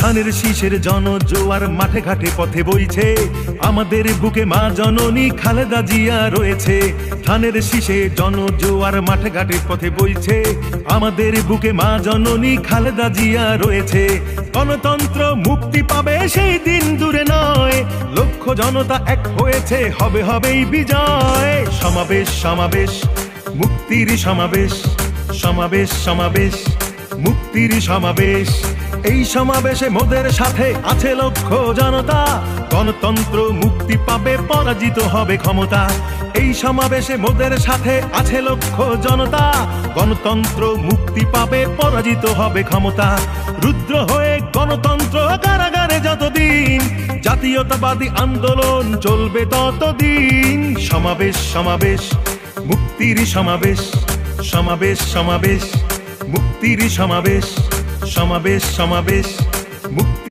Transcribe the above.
ধানের শীষের জনজোয়ার মাঠে ঘাটে পথে বইছে, আমাদের বুকে মা জননী খালেদা জিয়া রয়েছে। ধানের শীষে জনজোয়ার মাঠে ঘাটে পথে বইছে, আমাদের বুকে মা জননী খালেদা জিয়া রয়েছে। গণতন্ত্র মুক্তি পাবে সেই দিন দূরে নয়, লক্ষ জনতা এক হয়েছে, হবে হবেই বিজয়। সমাবেশ সমাবেশ মুক্তির সমাবেশ, সমাবেশ সমাবেশ মুক্তির সমাবেশ। এই সমাবেশে মোদের সাথে আছে লক্ষ জনতা, গণতন্ত্র মুক্তি পাবে, পরাজিত হবে ক্ষমতা। এই সমাবেশে মোদের সাথে আছে লক্ষ জনতা, গণতন্ত্র মুক্তি পাবে, পরাজিত হবে ক্ষমতা। রুদ্র হয়ে গণতন্ত্র কারাগারে যতদিন, জাতীয়তাবাদী আন্দোলন চলবে ততদিন। সমাবেশ সমাবেশ মুক্তির সমাবেশ, সমাবেশ সমাবেশ মুক্তির সমাবেশ, সমাবেশ সমাবেশ মুক্তি।